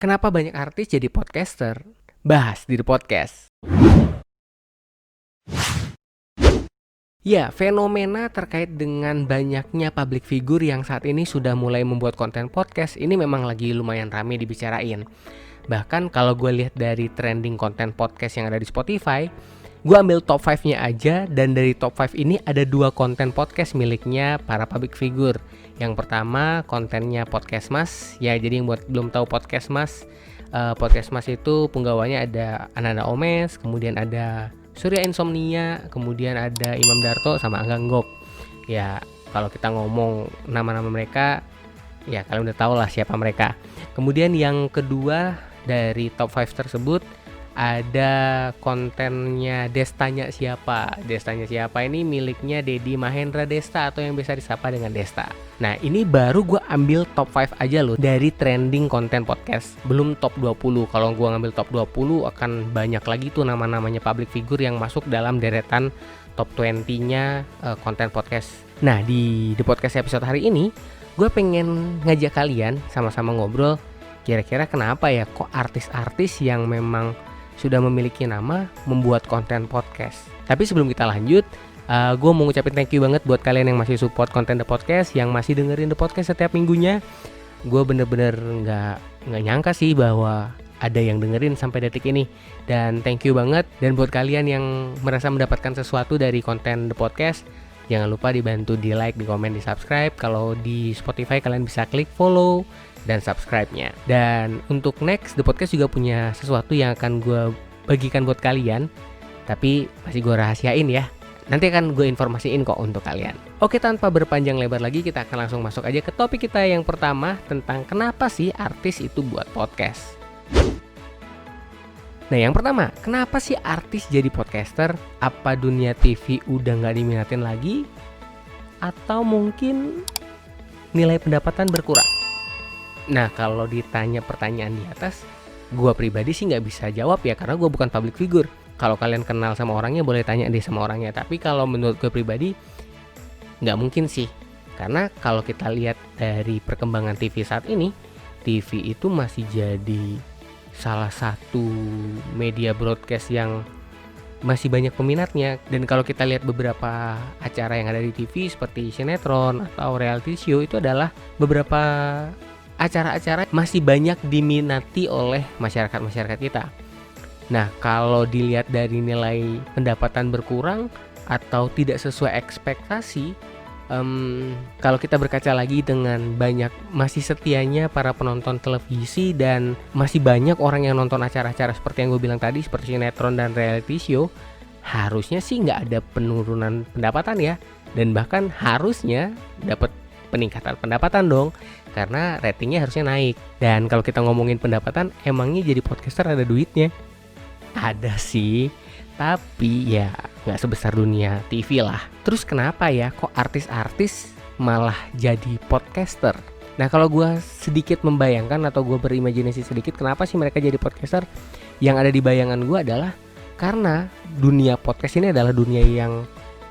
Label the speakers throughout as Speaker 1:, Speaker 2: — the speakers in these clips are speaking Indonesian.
Speaker 1: Kenapa banyak artis jadi podcaster? Bahas di The Podcast. Ya, fenomena terkait dengan banyaknya public figure yang saat ini sudah mulai membuat konten podcast ini memang lagi lumayan rame dibicarain. Bahkan kalau gue lihat dari trending konten podcast yang ada di Spotify, gue ambil top 5-nya aja, dan dari top 5 ini ada 2 konten podcast miliknya para public figure. Yang pertama kontennya Podcast Mas. Ya, jadi yang buat belum tahu Podcast Mas, Podcast Mas itu penggawanya ada Ananda Omes, kemudian ada Surya Insomnia, kemudian ada Imam Darto sama Angga Nggok. Ya, kalau kita ngomong nama-nama mereka, ya kalian udah tahu lah siapa mereka. Kemudian yang kedua dari top 5 tersebut ada kontennya Destanya Siapa. Destanya Siapa ini miliknya Dedi Mahendra Desta atau yang biasa disapa dengan Desta. Nah, ini baru gue ambil top 5 aja loh dari trending konten podcast. Belum top 20. Kalau gue ngambil top 20 akan banyak lagi tuh nama-namanya public figure yang masuk dalam deretan top 20-nya konten podcast. Nah, di The Podcast episode hari ini gue pengen ngajak kalian sama-sama ngobrol, kira-kira kenapa ya kok artis-artis yang memang sudah memiliki nama membuat konten podcast. Tapi sebelum kita lanjut, gue mau ngucapin thank you banget buat kalian yang masih support konten The Podcast, yang masih dengerin The Podcast setiap minggunya. Gue bener-bener gak nyangka sih bahwa ada yang dengerin sampai detik ini. Dan thank you banget. Dan buat kalian yang merasa mendapatkan sesuatu dari konten The Podcast, jangan lupa dibantu di like, di komen, di subscribe. Kalau di Spotify kalian bisa klik follow dan subscribe-nya. Dan untuk next, The Podcast juga punya sesuatu yang akan gue bagikan buat kalian, tapi masih gue rahasiain ya. Nanti akan gue informasiin kok untuk kalian. Oke, tanpa berpanjang lebar lagi, kita akan langsung masuk aja ke topik kita yang pertama, tentang kenapa sih artis itu buat podcast. Nah, yang pertama, kenapa sih artis jadi podcaster? Apa dunia TV udah gak diminatin lagi? Atau mungkin nilai pendapatan berkurang? Nah, kalau ditanya pertanyaan di atas, gue pribadi sih gak bisa jawab ya, karena gue bukan public figure. Kalau kalian kenal sama orangnya boleh tanya deh sama orangnya. Tapi kalau menurut gue pribadi, gak mungkin sih. Karena kalau kita lihat dari perkembangan TV saat ini, TV itu masih jadi salah satu media broadcast yang masih banyak peminatnya. Dan kalau kita lihat beberapa acara yang ada di TV seperti sinetron atau reality show, itu adalah beberapa acara-acara masih banyak diminati oleh masyarakat kita. Nah, kalau dilihat dari nilai pendapatan berkurang atau tidak sesuai ekspektasi, kalau kita berkaca lagi dengan banyak masih setianya para penonton televisi dan masih banyak orang yang nonton acara-acara seperti yang gue bilang tadi, seperti sinetron dan reality show, harusnya sih nggak ada penurunan pendapatan ya, dan bahkan harusnya dapat peningkatan pendapatan dong, karena ratingnya harusnya naik. Dan kalau kita ngomongin pendapatan, emangnya jadi podcaster ada duitnya? Ada sih, tapi ya gak sebesar dunia TV lah. Terus kenapa ya kok artis-artis malah jadi podcaster? Nah, kalau gue sedikit membayangkan atau gue berimajinasi sedikit, kenapa sih mereka jadi podcaster? Yang ada di bayangan gue adalah karena dunia podcast ini adalah dunia yang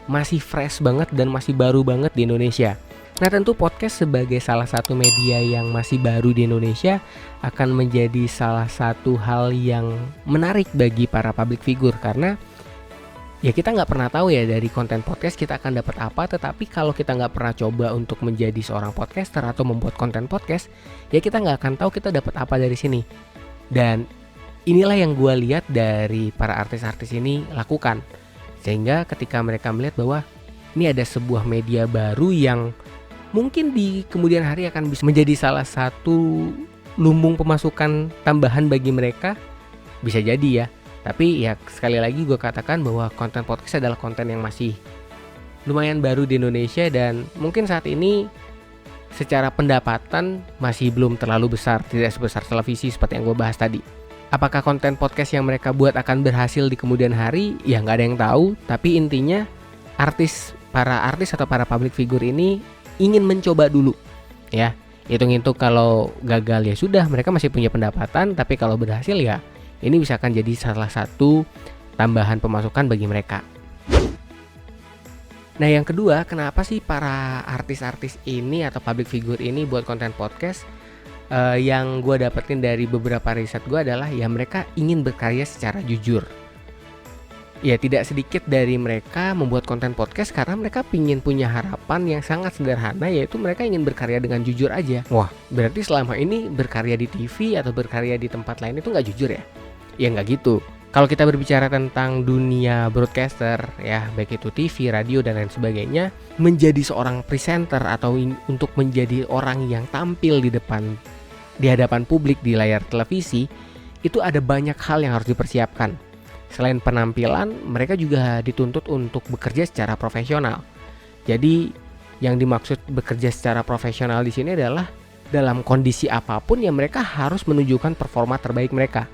Speaker 1: masih fresh banget dan masih baru banget di Indonesia. Nah, tentu podcast sebagai salah satu media yang masih baru di Indonesia akan menjadi salah satu hal yang menarik bagi para public figure, karena ya kita nggak pernah tahu ya dari konten podcast kita akan dapat apa. Tetapi kalau kita nggak pernah coba untuk menjadi seorang podcaster atau membuat konten podcast, ya kita nggak akan tahu kita dapat apa dari sini. Dan inilah yang gue lihat dari para artis-artis ini lakukan, sehingga ketika mereka melihat bahwa ini ada sebuah media baru yang mungkin di kemudian hari akan bisa menjadi salah satu lumbung pemasukan tambahan bagi mereka, bisa jadi ya. Tapi ya sekali lagi gue katakan bahwa konten podcast adalah konten yang masih lumayan baru di Indonesia, dan mungkin saat ini secara pendapatan masih belum terlalu besar, tidak sebesar televisi seperti yang gue bahas tadi. Apakah konten podcast yang mereka buat akan berhasil di kemudian hari? Ya nggak ada yang tahu. Tapi intinya para artis atau para public figure ini ingin mencoba dulu ya. Hitung-hitung kalau gagal ya sudah, mereka masih punya pendapatan. Tapi kalau berhasil ya ini bisa akan jadi salah satu tambahan pemasukan bagi mereka. Nah, yang kedua, kenapa sih para artis-artis ini atau public figure ini buat konten podcast? yang gue dapetin dari beberapa riset gue adalah ya mereka ingin berkarya secara jujur. Ya tidak sedikit dari mereka membuat konten podcast karena mereka ingin punya harapan yang sangat sederhana, yaitu mereka ingin berkarya dengan jujur aja. Wah, berarti selama ini berkarya di TV atau berkarya di tempat lain itu nggak jujur ya? Ya nggak gitu. Kalau kita berbicara tentang dunia broadcaster ya, baik itu TV, radio dan lain sebagainya, menjadi seorang presenter atau untuk menjadi orang yang tampil di hadapan publik di layar televisi, itu ada banyak hal yang harus dipersiapkan. Selain penampilan, mereka juga dituntut untuk bekerja secara profesional. Jadi yang dimaksud bekerja secara profesional di sini adalah dalam kondisi apapun ya mereka harus menunjukkan performa terbaik mereka.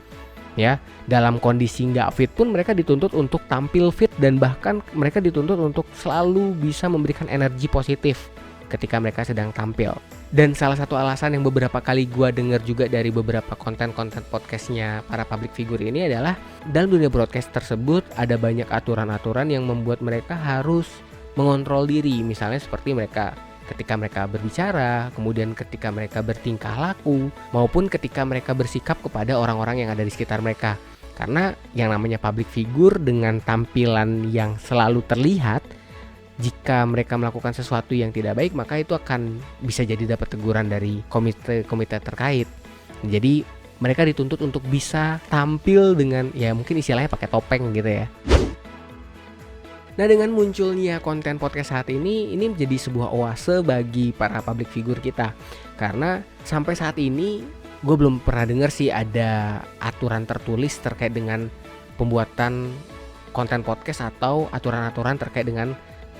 Speaker 1: Ya, dalam kondisi nggak fit pun mereka dituntut untuk tampil fit dan bahkan mereka dituntut untuk selalu bisa memberikan energi positif ketika mereka sedang tampil. Dan salah satu alasan yang beberapa kali gue dengar juga dari beberapa konten-konten podcastnya para public figure ini adalah dalam dunia broadcast tersebut ada banyak aturan-aturan yang membuat mereka harus mengontrol diri. Misalnya seperti ketika mereka berbicara, kemudian ketika mereka bertingkah laku, maupun ketika mereka bersikap kepada orang-orang yang ada di sekitar mereka. Karena yang namanya public figure dengan tampilan yang selalu terlihat, jika mereka melakukan sesuatu yang tidak baik, maka itu akan bisa jadi dapat teguran dari komite terkait. Jadi mereka dituntut untuk bisa tampil dengan ya mungkin istilahnya pakai topeng gitu ya. Nah, dengan munculnya konten podcast saat ini menjadi sebuah oase bagi para public figure kita. Karena sampai saat ini gue belum pernah dengar sih ada aturan tertulis terkait dengan pembuatan konten podcast atau aturan-aturan terkait dengan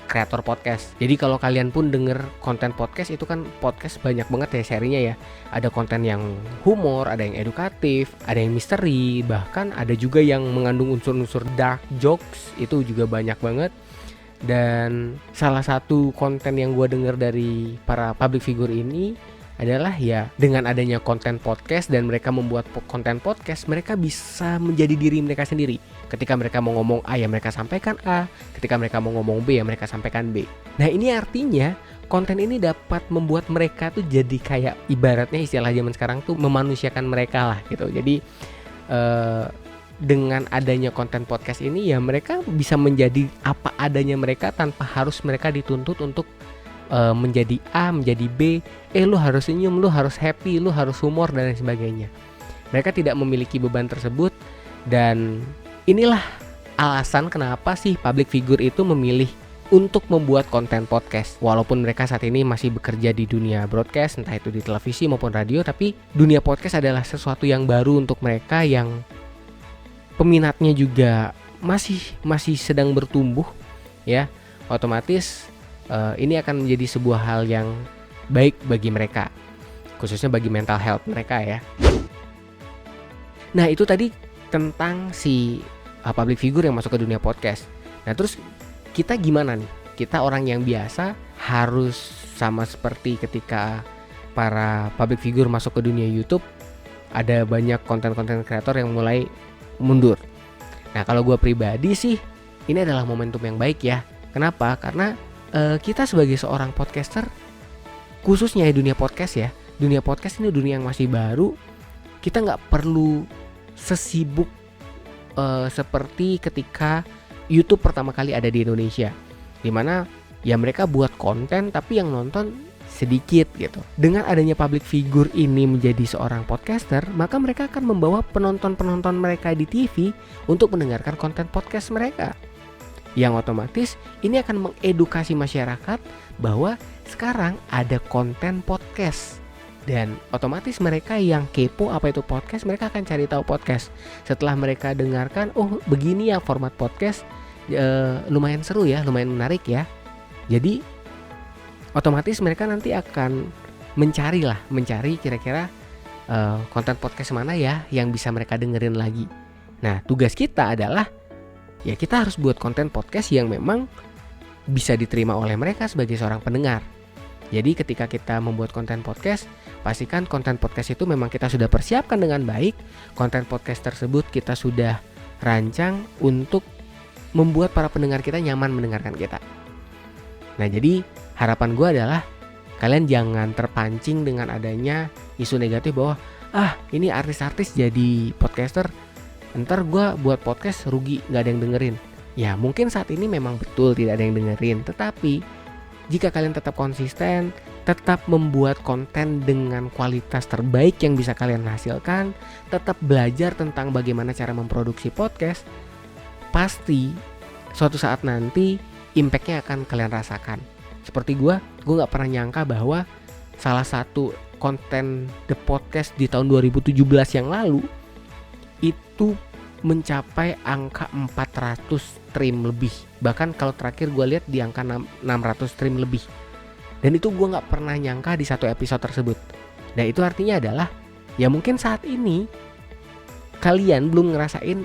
Speaker 1: kreator podcast. Jadi kalau kalian pun denger konten podcast, itu kan podcast banyak banget ya serinya ya. Ada konten yang humor, ada yang edukatif, ada yang misteri, bahkan ada juga yang mengandung unsur-unsur dark jokes, itu juga banyak banget. Dan salah satu konten yang gue denger dari para public figure ini adalah ya dengan adanya konten podcast dan mereka membuat konten podcast, mereka bisa menjadi diri mereka sendiri. Ketika mereka mau ngomong A ya mereka sampaikan A, ketika mereka mau ngomong B ya mereka sampaikan B. Nah, ini artinya konten ini dapat membuat mereka tuh jadi kayak ibaratnya istilah zaman sekarang tuh memanusiakan mereka lah gitu. Jadi dengan adanya konten podcast ini ya mereka bisa menjadi apa adanya mereka tanpa harus mereka dituntut untuk menjadi A, menjadi B, lu harus senyum, lu harus happy, lu harus humor dan lain sebagainya. Mereka tidak memiliki beban tersebut, dan inilah alasan kenapa sih public figure itu memilih untuk membuat konten podcast. Walaupun mereka saat ini masih bekerja di dunia broadcast, entah itu di televisi maupun radio, tapi dunia podcast adalah sesuatu yang baru untuk mereka yang peminatnya juga masih sedang bertumbuh ya. Otomatis ini akan menjadi sebuah hal yang baik bagi mereka, khususnya bagi mental health mereka ya. Nah, itu tadi tentang si public figure yang masuk ke dunia podcast. Nah, terus kita gimana nih? Kita orang yang biasa harus sama seperti ketika para public figure masuk ke dunia YouTube, ada banyak konten-konten kreator yang mulai mundur. Nah, kalau gue pribadi sih ini adalah momentum yang baik ya. Kenapa? Karena kita sebagai seorang podcaster, khususnya di dunia podcast ya, dunia podcast ini dunia yang masih baru. Kita nggak perlu sesibuk seperti ketika YouTube pertama kali ada di Indonesia, dimana ya mereka buat konten tapi yang nonton sedikit gitu. Dengan adanya public figure ini menjadi seorang podcaster, maka mereka akan membawa penonton-penonton mereka di TV untuk mendengarkan konten podcast mereka, yang otomatis ini akan mengedukasi masyarakat bahwa sekarang ada konten podcast. Dan otomatis mereka yang kepo apa itu podcast, mereka akan cari tahu podcast. Setelah mereka dengarkan, oh begini ya format podcast, lumayan seru ya, lumayan menarik ya. Jadi otomatis mereka nanti akan mencari kira-kira konten podcast mana ya yang bisa mereka dengerin lagi. Nah, tugas kita adalah ya kita harus buat konten podcast yang memang bisa diterima oleh mereka sebagai seorang pendengar. Jadi ketika kita membuat konten podcast, pastikan konten podcast itu memang kita sudah persiapkan dengan baik. Konten podcast tersebut kita sudah rancang untuk membuat para pendengar kita nyaman mendengarkan kita. Nah, jadi harapan gue adalah kalian jangan terpancing dengan adanya isu negatif bahwa ini artis-artis jadi podcaster, ntar gue buat podcast rugi, gak ada yang dengerin. Ya mungkin saat ini memang betul tidak ada yang dengerin, tetapi jika kalian tetap konsisten, tetap membuat konten dengan kualitas terbaik yang bisa kalian hasilkan, tetap belajar tentang bagaimana cara memproduksi podcast, pasti suatu saat nanti impact-nya akan kalian rasakan. Seperti gue gak pernah nyangka bahwa salah satu konten The Podcast di tahun 2017 yang lalu itu mencapai angka 400 stream lebih. Bahkan kalau terakhir gue lihat di angka 600 stream lebih. Dan itu gue gak pernah nyangka di satu episode tersebut. Nah itu artinya adalah ya mungkin saat ini kalian belum ngerasain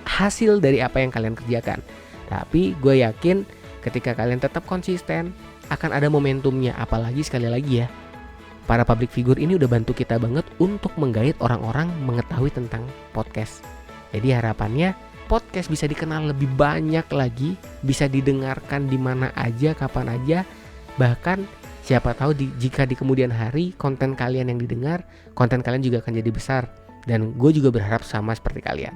Speaker 1: hasil dari apa yang kalian kerjakan. Tapi gue yakin ketika kalian tetap konsisten akan ada momentumnya. Apalagi sekali lagi ya, para public figure ini udah bantu kita banget untuk menggait orang-orang mengetahui tentang podcast. Jadi harapannya podcast bisa dikenal lebih banyak lagi, bisa didengarkan di mana aja, kapan aja. Bahkan siapa tahu jika di kemudian hari konten kalian yang didengar, konten kalian juga akan jadi besar. Dan gue juga berharap sama seperti kalian.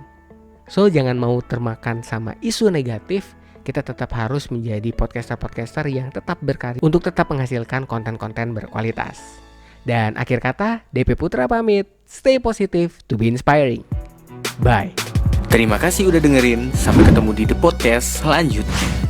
Speaker 1: So jangan mau termakan sama isu negatif. Kita tetap harus menjadi podcaster-podcaster yang tetap berkarya untuk tetap menghasilkan konten-konten berkualitas. Dan akhir kata, DP Putra pamit. Stay positive to be inspiring. Bye.
Speaker 2: Terima kasih udah dengerin. Sampai ketemu di The Podcast selanjutnya.